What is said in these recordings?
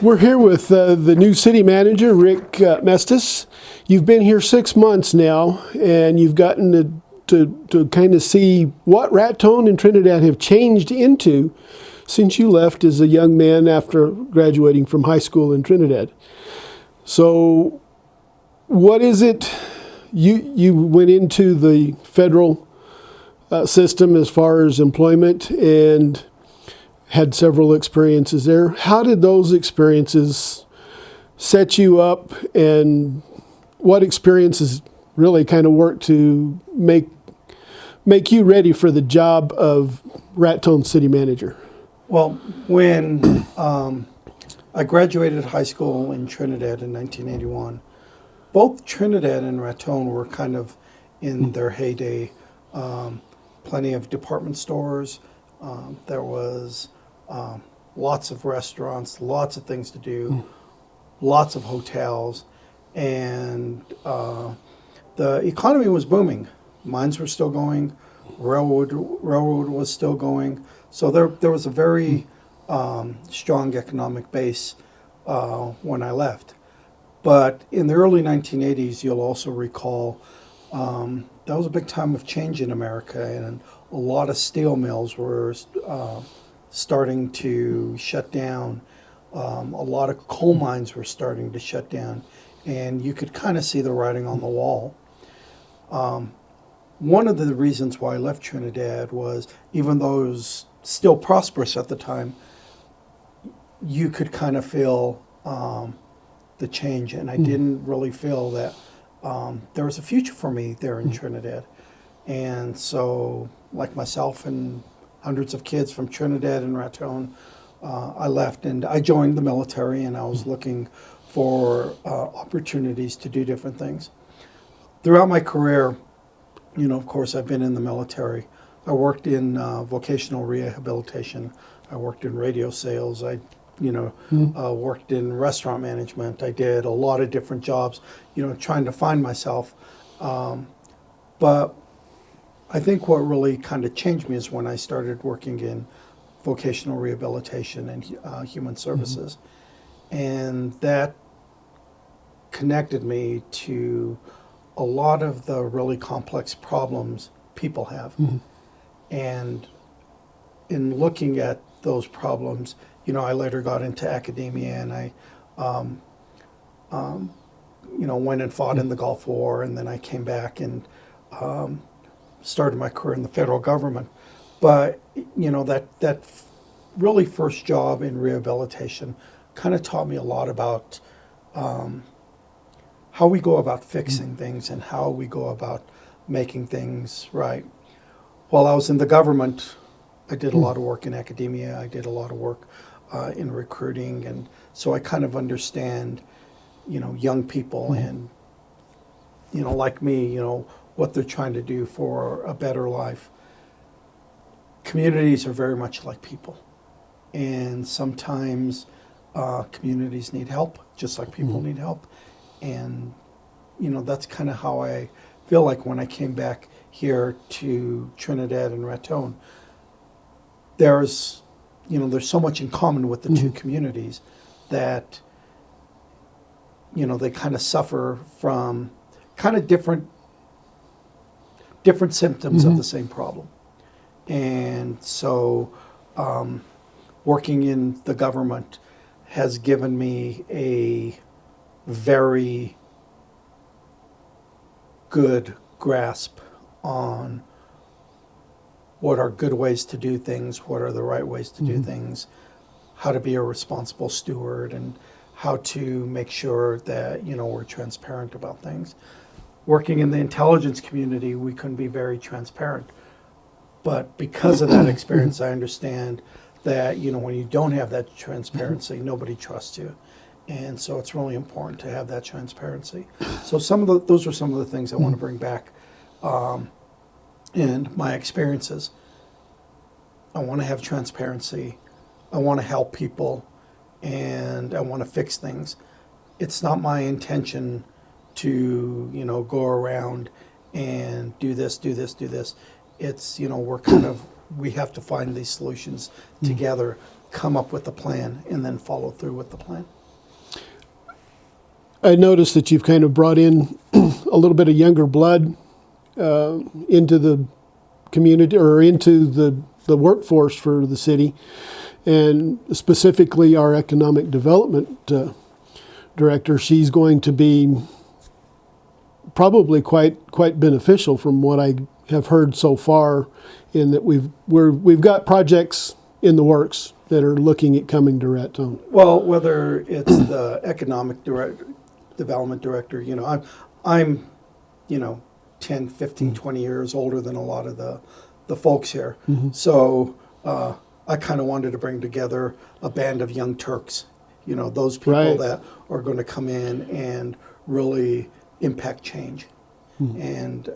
We're here with the new city manager, Rick Mestas. You've been here 6 months now, and you've gotten to kind of see what Raton and Trinidad have changed into since you left as a young man after graduating from high school in Trinidad. So what is it, you went into the federal system as far as employment and had several experiences there. How did those experiences set you up, and what experiences really kind of worked to make you ready for the job of Raton City Manager? Well, when I graduated high school in Trinidad in 1981, both Trinidad and Raton were kind of in their heyday. Plenty of department stores. There was lots of restaurants, lots of things to do, lots of hotels, and the economy was booming. Mines were still going, railroad was still going, so there was a very strong economic base when I left. But in the early 1980s, you'll also recall, that was a big time of change in America, and a lot of steel mills were starting to shut down. A lot of coal mines were starting to shut down, and you could kind of see the writing on the wall. One of the reasons why I left Trinidad was, even though it was still prosperous at the time, you could kind of feel the change, and I didn't really feel that there was a future for me there in Trinidad. And so, like myself and hundreds of kids from Trinidad and Raton, I left and I joined the military, and I was looking for opportunities to do different things. Throughout my career, of course, I've been in the military. I worked in vocational rehabilitation. I worked in radio sales. I worked in restaurant management. I did a lot of different jobs, trying to find myself. But I think what really kind of changed me is when I started working in vocational rehabilitation and human services. And that connected me to a lot of the really complex problems people have. And in looking at those problems, I later got into academia, and I went and fought in the Gulf War, and then I came back and started my career in the federal government. But that really first job in rehabilitation kind of taught me a lot about how we go about fixing things and how we go about making things right. While I was in the government, I did a lot of work in academia. I did a lot of work in recruiting, and so I kind of understand, young people and, like me, what they're trying to do for a better life. Communities are very much like people, and sometimes communities need help, just like people need help. And, that's kind of how I feel like when I came back here to Trinidad and Raton. There's so much in common with the two communities that, they kind of suffer from kind of different symptoms of the same problem. And so working in the government has given me a very good grasp on what are good ways to do things, what are the right ways to do things, how to be a responsible steward, and how to make sure that, we're transparent about things. Working in the intelligence community, we couldn't be very transparent. But because of that experience, I understand that, when you don't have that transparency, nobody trusts you. And so it's really important to have that transparency. So those are some of the things I want to bring back. And my experiences. I want to have transparency. I want to help people, and I want to fix things. It's not my intention to, go around and do this. It's, we have to find these solutions together come up with a plan and then follow through with the plan. I noticed that you've kind of brought in a little bit of younger blood into the community or into the workforce for the city, and specifically our economic development director. She's going to be probably quite beneficial from what I have heard so far, in that we've got projects in the works that are looking at coming to Raton. Well, whether it's the development director, I'm 10, 15, 20 years older than a lot of the folks here. So I kind of wanted to bring together a band of young Turks, those people Right. that are going to come in and really impact change. And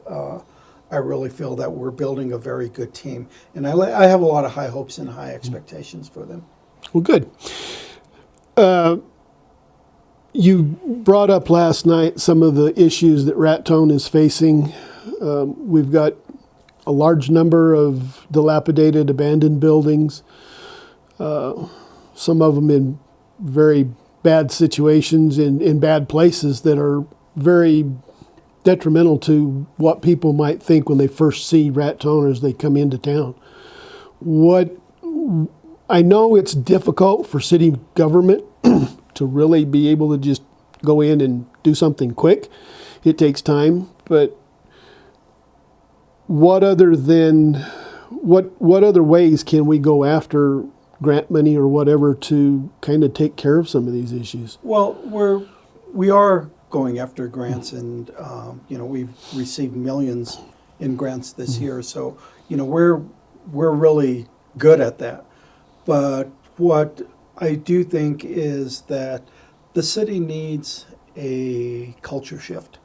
I really feel that we're building a very good team. And I have a lot of high hopes and high expectations for them. Well, good. You brought up last night some of the issues that Raton is facing. We've got a large number of dilapidated, abandoned buildings, some of them in very bad situations, in bad places that are very detrimental to what people might think when they first see Raton as they come into town. I know it's difficult for city government to really be able to just go in and do something quick. It takes time, but what other ways can we go after grant money or whatever to kind of take care of some of these issues? Well, we are going after grants, and we've received millions in grants this year, so we're really good at that. But what I do think is that the city needs a culture shift,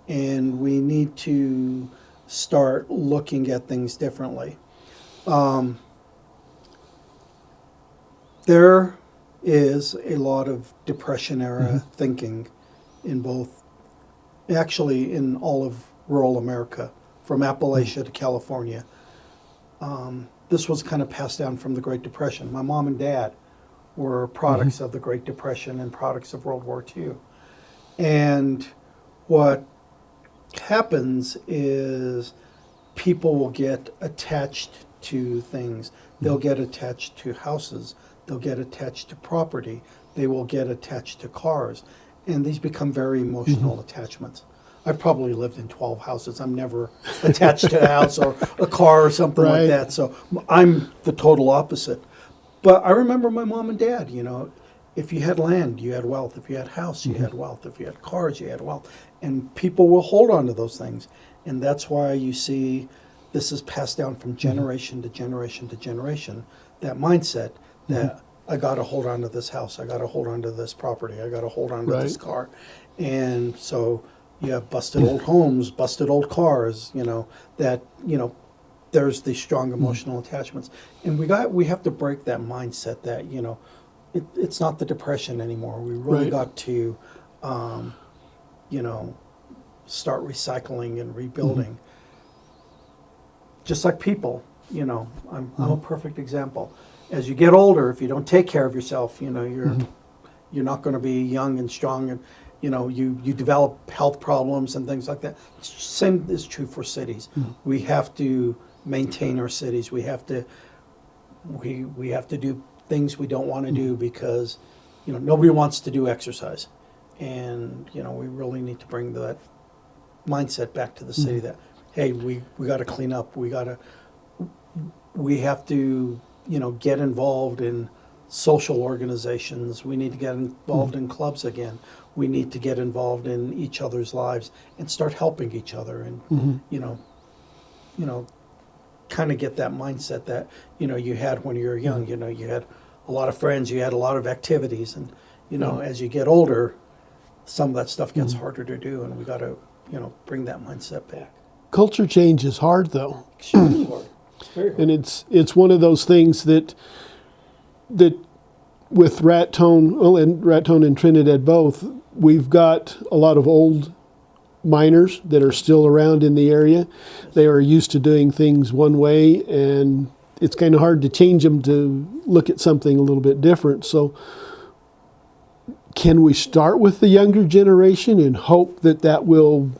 and we need to start looking at things differently. There is a lot of Depression era thinking in all of rural America, from Appalachia to California. This was kind of passed down from the Great Depression. My mom and dad were products of the Great Depression and products of World War II. And what happens is people will get attached to things. They'll get attached to houses. They'll get attached to property. They will get attached to cars. And these become very emotional attachments. I've probably lived in 12 houses. I'm never attached to a house or a car or something Right. like that. So I'm the total opposite. But I remember my mom and dad, if you had land, you had wealth. If you had house, you had wealth. If you had cars, you had wealth. And people will hold on to those things. And that's why you see this is passed down from generation to generation to generation, that mindset that I got to hold on to this house. I got to hold on to this property. I got to hold on to this car. And so you have busted old homes, busted old cars, there's these strong emotional attachments. And we have to break that mindset that, it's not the Depression anymore. We really got to, start recycling and rebuilding. Just like people, I'm a perfect example. As you get older, if you don't take care of yourself, you're not going to be young and strong, and you develop health problems and things like that. Same is true for cities. We have to maintain our cities. We have to do things we don't want to do because nobody wants to do exercise, and we really need to bring that mindset back to the city that, hey, we got to clean up. We have to get involved in social organizations. We need to get involved in clubs again. We need to get involved in each other's lives and start helping each other, and kind of get that mindset that you had when you were young. You had a lot of friends, you had a lot of activities, and as you get older, some of that stuff gets harder to do, and we got to bring that mindset back. Culture change is hard, though. Extremely hard. It's very hard. And it's one of those things that with Raton, and Raton and Trinidad both, we've got a lot of old miners that are still around in the area. They are used to doing things one way, and it's kind of hard to change them to look at something a little bit different. So can we start with the younger generation and hope that that will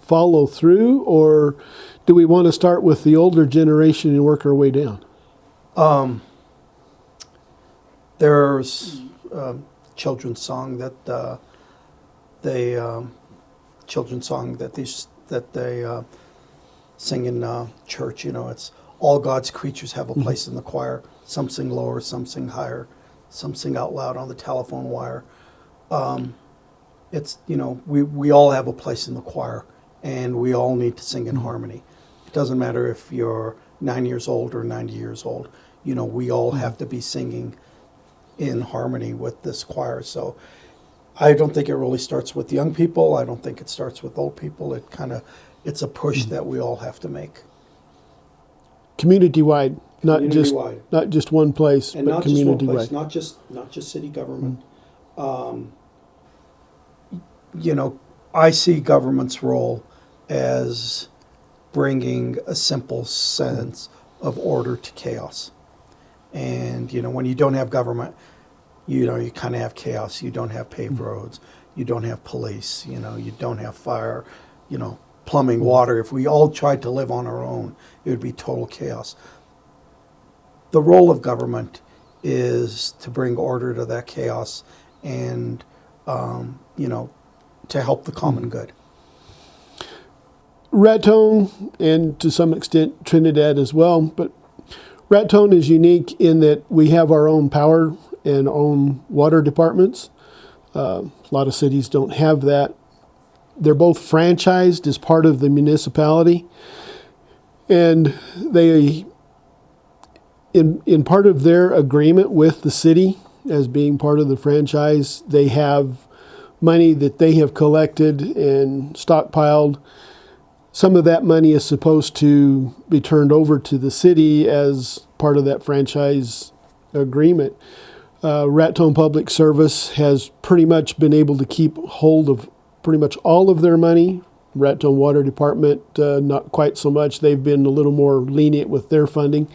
follow through, or do we want to start with the older generation and work our way down? There's a children's song that they sing in church. You know, it's all God's creatures have a place in the choir. Some sing lower, some sing higher, some sing out loud on the telephone wire. It's, you know, we all have a place in the choir, and we all need to sing in harmony. It doesn't matter if you're 9 years old or 90 years old. You know, we all have to be singing in harmony with this choir. So I don't think it really starts with young people. I don't think it starts with old people. It's a push that we all have to make. Community-wide, not Community-wide. not just one place, And but not just one community-wide. place, not just city government. You know, I see government's role as bringing a simple sense of order to chaos. And, you know, when you don't have government, you know, you kind of have chaos. You don't have paved roads. You don't have police. You know, you don't have fire, you know, plumbing, water. If we all tried to live on our own, it would be total chaos. The role of government is to bring order to that chaos and, you know, to help the common good. Raton, and to some extent Trinidad as well, but Raton is unique in that we have our own power and own water departments. A lot of cities don't have that. They're both franchised as part of the municipality, and they, in part of their agreement with the city as being part of the franchise, they have money that they have collected and stockpiled. Some of that money is supposed to be turned over to the city as part of that franchise agreement. Raton Public Service has pretty much been able to keep hold of pretty much all of their money. Raton Water Department, not quite so much. They've been a little more lenient with their funding.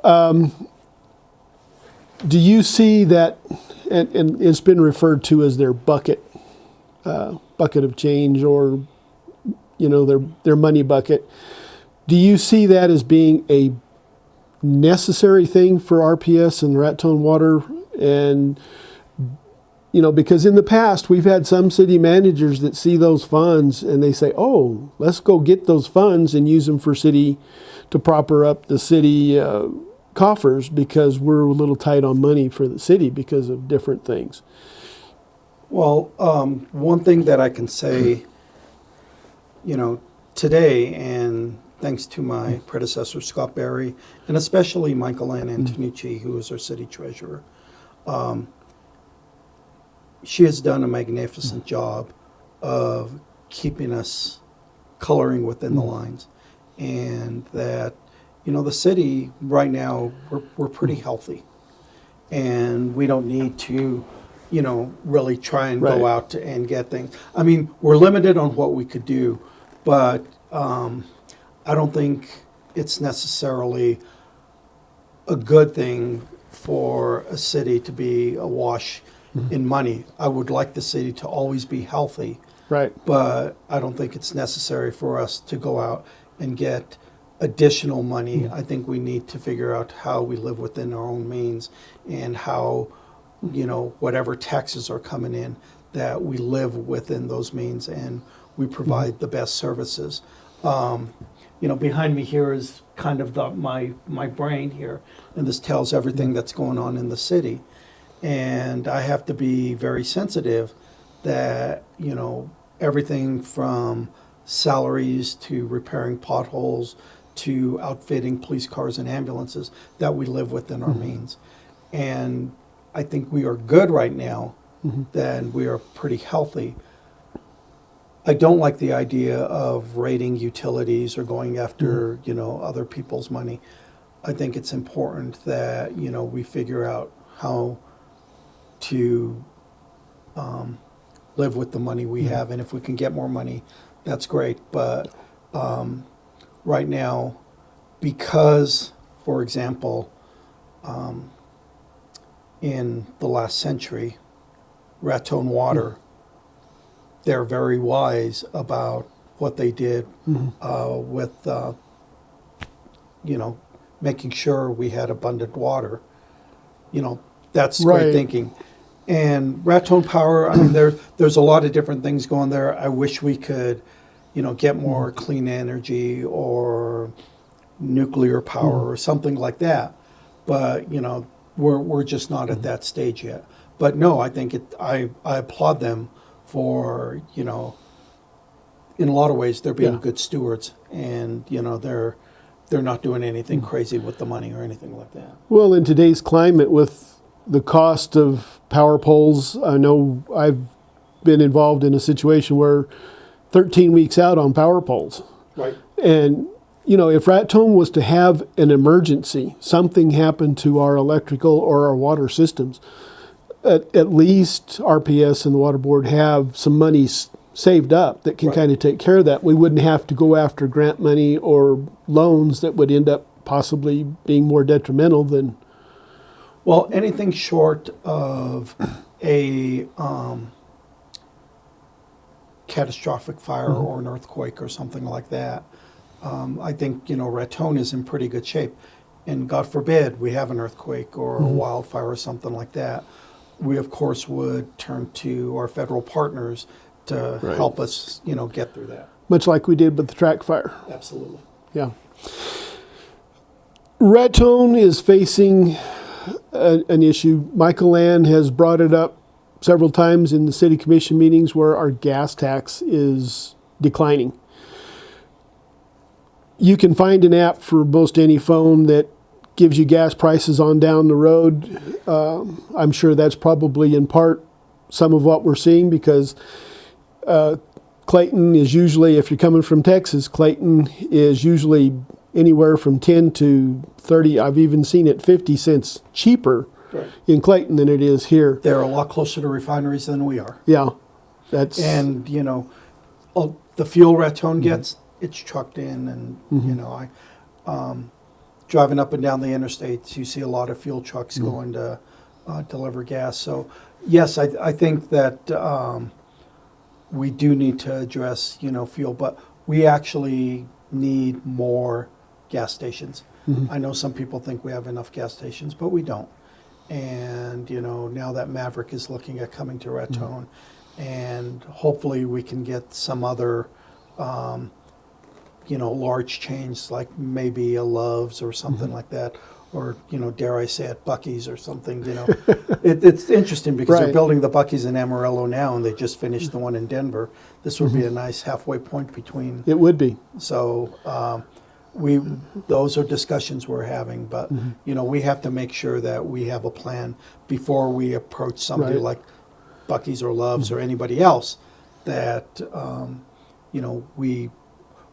Do you see that, and it's been referred to as their bucket of change, or you know, their money bucket. Do you see that as being a necessary thing for RPS and Raton Water? And, you know, because in the past we've had some city managers that see those funds and they say, oh, let's go get those funds and use them for city, to proper up the city coffers, because we're a little tight on money for the city because of different things. Well, one thing that I can say, you know, today, and thanks to my predecessor, Scott Berry, and especially Michael Ann Antonucci, who is our city treasurer, she has done a magnificent job of keeping us coloring within the lines. And that, you know, the city right now, we're pretty healthy. And we don't need to, you know, really try and go out and get things. I mean, we're limited on what we could do, but I don't think it's necessarily a good thing for a city to be awash in money. I would like the city to always be healthy, but I don't think it's necessary for us to go out and get additional money. I think we need to figure out how we live within our own means, and how, you know, whatever taxes are coming in, that we live within those means and we provide the best services. You know, behind me here is kind of my brain here, and this tells everything that's going on in the city. And I have to be very sensitive that, you know, everything from salaries to repairing potholes to outfitting police cars and ambulances, that we live within our means. And I think we are good right now, then we are pretty healthy. I don't like the idea of raiding utilities or going after, you know, other people's money. I think it's important that, you know, we figure out how to live with the money we have, and if we can get more money, that's great. But right now, because for example, in the last century, Raton Water, they're very wise about what they did with, making sure we had abundant water. That's Right. great thinking. And Raton Power, I mean, there's a lot of different things going there. I wish we could, get more clean energy or nuclear power or something like that. But, we're just not at that stage yet. But no, I think I applaud them for, in a lot of ways, they're being good stewards, and, they're not doing anything crazy with the money or anything like that. Well, in today's climate, with the cost of power poles, I know I've been involved in a situation where 13 weeks out on power poles. Right. And, if Raton was to have an emergency, something happened to our electrical or our water systems, at least RPS and the Water Board have some money saved up that can kind of take care of that. We wouldn't have to go after grant money or loans that would end up possibly being more detrimental than. Well, anything short of a catastrophic fire or an earthquake or something like that, I think, Raton is in pretty good shape. And God forbid we have an earthquake or a wildfire or something like that. We, of course, would turn to our federal partners to help us, get through that. Much like we did with the track fire. Absolutely. Yeah. Raton is facing an issue. Michael Ann has brought it up several times in the city commission meetings where our gas tax is declining. You can find an app for most any phone that gives you gas prices on down the road. I'm sure that's probably in part some of what we're seeing, because Clayton is usually, if you're coming from Texas, Clayton is usually anywhere from 10 to 30. I've even seen it 50 cents cheaper in Clayton than it is here. They're a lot closer to refineries than we are. Yeah. And, the fuel Raton gets, it's trucked in, and, I driving up and down the interstates, you see a lot of fuel trucks going to deliver gas. So, yes, I think that we do need to address, fuel, but we actually need more gas stations. I know some people think we have enough gas stations, but we don't. And, now that Maverick is looking at coming to Raton, and hopefully we can get some other, large chains, like maybe a Love's or something like that, or, dare I say it, Buc-ee's or something, It's interesting because they're building the Buc-ee's in Amarillo now, and they just finished the one in Denver. This would be a nice halfway point between. It would be. So those are discussions we're having, but, we have to make sure that we have a plan before we approach somebody like Buc-ee's or Love's or anybody else, that,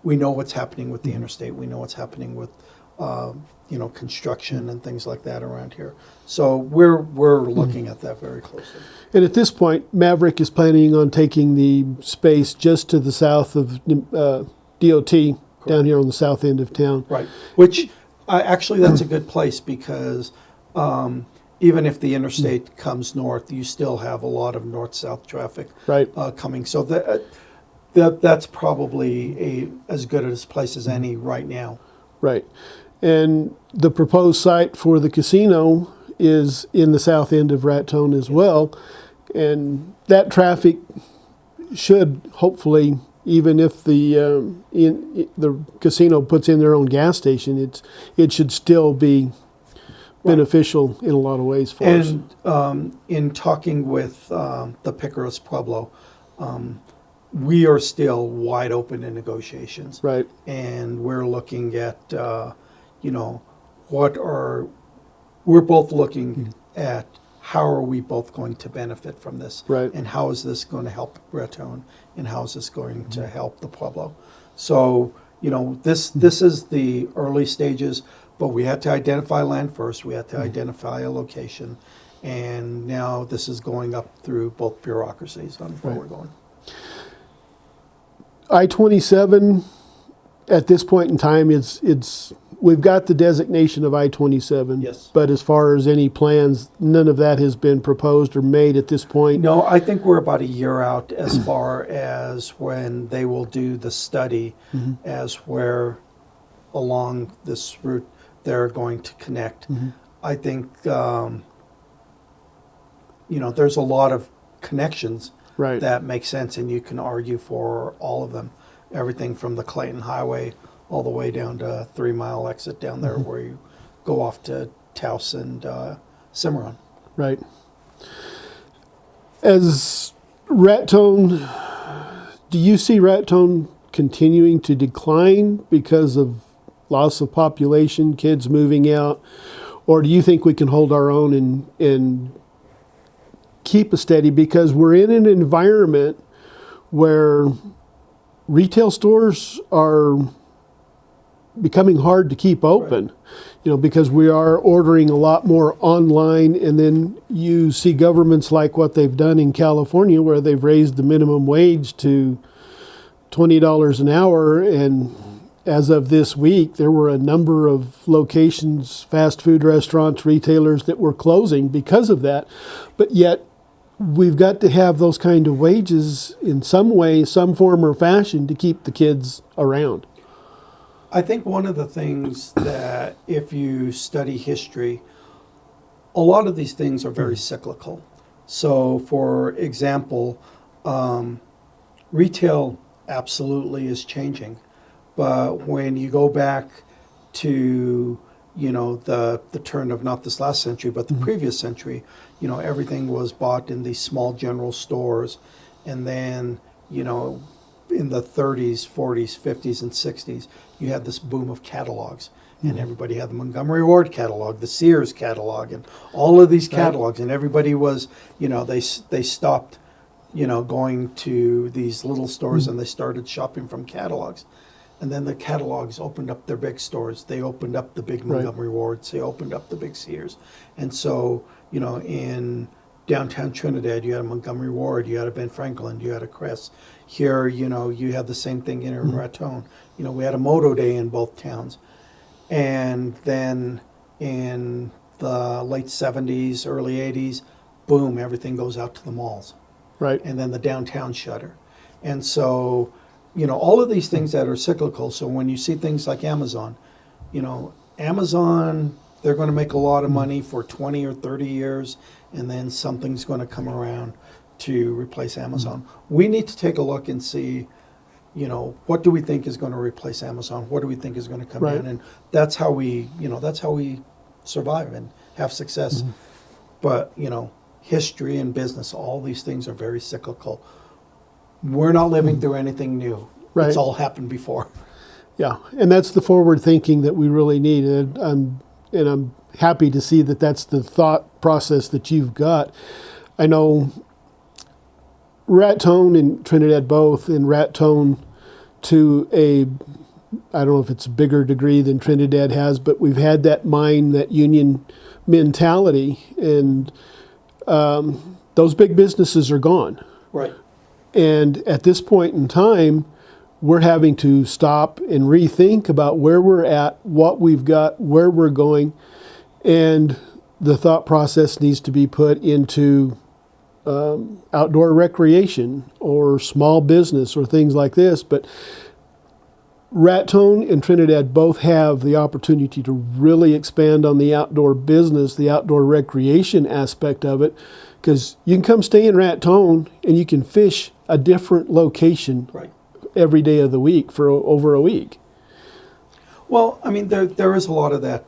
we know what's happening with the interstate. We know what's happening with, construction and things like that around here. So we're looking at that very closely. And at this point, Maverick is planning on taking the space just to the south of DOT, down here on the south end of town. Right. Which, actually, that's a good place, because even if the interstate comes north, you still have a lot of north-south traffic coming. So that's probably as good a place as any right now. Right. And the proposed site for the casino is in the south end of Raton as well. And that traffic should hopefully, even if the casino puts in their own gas station, it should still be beneficial in a lot of ways for us. And in talking with the Picaros Pueblo, we are still wide open in negotiations. Right. And we're looking at, we're both looking at how are we both going to benefit from this? Right. And how is this going to help Raton? And how is this going to help the Pueblo? So, this is the early stages, but we had to identify land first. We had to identify a location. And now this is going up through both bureaucracies on where we're going. I-27 at this point in time, it's we've got the designation of I-27. Yes. But as far as any plans, none of that has been proposed or made at this point. No, I think we're about a year out as far as when they will do the study as where along this route they're going to connect. I think, there's a lot of connections Right. that make sense, and you can argue for all of them. Everything from the Clayton Highway all the way down to 3 Mile exit down there where you go off to Taos and Cimarron. Right. As Raton, do you see Raton continuing to decline because of loss of population, kids moving out? Or do you think we can hold our own and keep a steady? Because we're in an environment where retail stores are becoming hard to keep open. Right. Because we are ordering a lot more online, and then you see governments like what they've done in California where they've raised the minimum wage to $20 an hour, and as of this week, there were a number of locations, fast food restaurants, retailers that were closing because of that. But yet, we've got to have those kind of wages in some way, some form or fashion to keep the kids around. I think one of the things that if you study history, a lot of these things are very cyclical. So, for example, retail absolutely is changing. But when you go back to, the turn of not this last century, but the previous century, everything was bought in these small general stores. And then, in the 30s, 40s, 50s, and 60s, you had this boom of catalogs. And everybody had the Montgomery Ward catalog, the Sears catalog, and all of these catalogs. And everybody was, they stopped, going to these little stores and they started shopping from catalogs. And then the catalogs opened up their big stores. They opened up the big Montgomery Wards. They opened up the big Sears. And so, in downtown Trinidad, you had a Montgomery Ward, you had a Ben Franklin, you had a Crest. Here, you had the same thing in Raton. We had a Moto Day in both towns. And then in the late 70s, early 80s, boom, everything goes out to the malls. Right. And then the downtown shutter. And so, all of these things that are cyclical. So when you see things like Amazon, Amazon, they're going to make a lot of money for 20 or 30 years, and then something's going to come around to replace Amazon. We need to take a look and see, what do we think is going to replace Amazon? What do we think is going to come in? And that's how we survive and have success. But, history and business, all these things are very cyclical. We're not living through anything new. Right. It's all happened before. Yeah, and that's the forward thinking that we really need. And I'm happy to see that that's the thought process that you've got. I know Raton and Trinidad both, and Raton to I don't know if it's a bigger degree than Trinidad has, but we've had that that union mentality, and those big businesses are gone. Right. And at this point in time, we're having to stop and rethink about where we're at, what we've got, where we're going, and the thought process needs to be put into outdoor recreation or small business or things like this. But Raton and Trinidad both have the opportunity to really expand on the outdoor business, the outdoor recreation aspect of it, because you can come stay in Raton and you can fish a different location every day of the week for over a week. Well, I mean, there is a lot of that.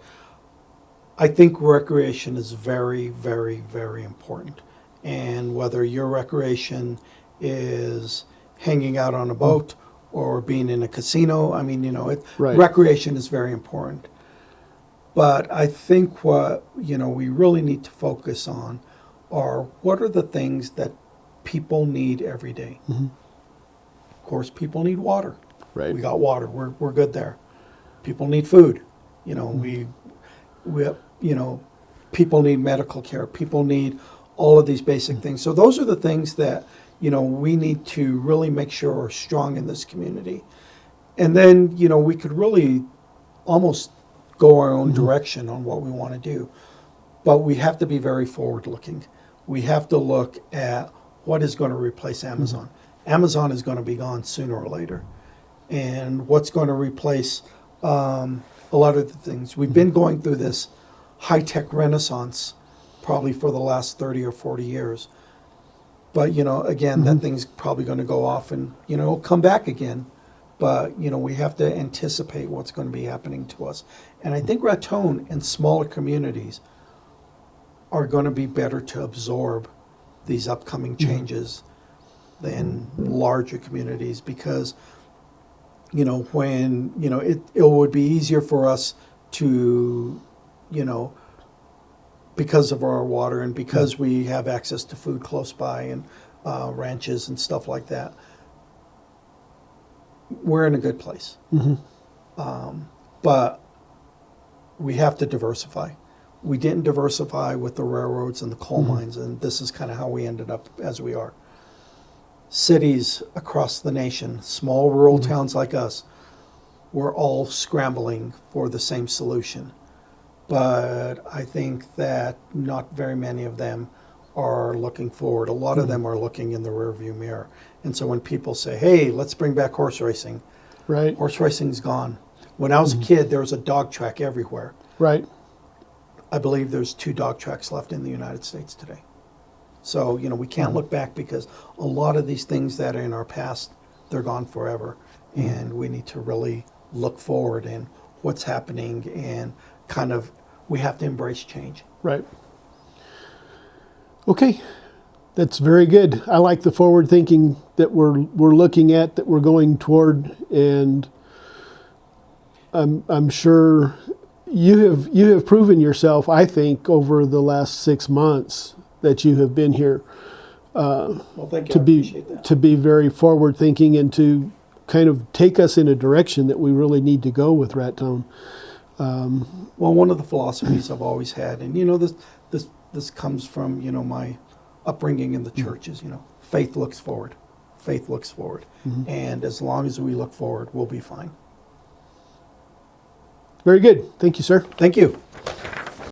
I think recreation is very, very, very important. And whether your recreation is hanging out on a boat or being in a casino, I mean, recreation is very important. But I think what, we really need to focus on are what are the things that people need every day. Of course, people need water. Right. We got water. We're good there. People need food. We people need medical care. People need all of these basic things. So those are the things that, we need to really make sure are strong in this community. And then, we could really almost go our own direction on what we want to do. But we have to be very forward-looking. We have to look at what is going to replace Amazon. Amazon is going to be gone sooner or later. And what's going to replace a lot of the things. We've been going through this high-tech renaissance probably for the last 30 or 40 years. But, again, that thing's probably going to go off and, it'll come back again. But, we have to anticipate what's going to be happening to us. And I think Raton and smaller communities are going to be better to absorb these upcoming changes than larger communities because, when, it would be easier for us to, because of our water and because we have access to food close by and ranches and stuff like that, we're in a good place. But we have to diversify. We didn't diversify with the railroads and the coal mines, and this is kind of how we ended up as we are. Cities across the nation, small rural towns like us, we're all scrambling for the same solution. But I think that not very many of them are looking forward. A lot of them are looking in the rearview mirror. And so when people say, hey, let's bring back horse racing, Right. horse racing's gone. When I was a kid, there was a dog track everywhere. Right. I believe there's 2 dog tracks left in the United States today. So, we can't look back because a lot of these things that are in our past, they're gone forever. And we need to really look forward in what's happening and kind of, we have to embrace change. Right. Okay. That's very good. I like the forward thinking that we're looking at, that we're going toward, and I'm sure you have proven yourself, I think, over the last 6 months that you have been here Well, thank you. to I be appreciate that. to be very forward thinking and to kind of take us in a direction that we really need to go with Raton. Well, one of the philosophies I've always had, and this comes from my upbringing in the churches. Faith looks forward. Faith looks forward, and as long as we look forward, we'll be fine. Very good. Thank you, sir. Thank you.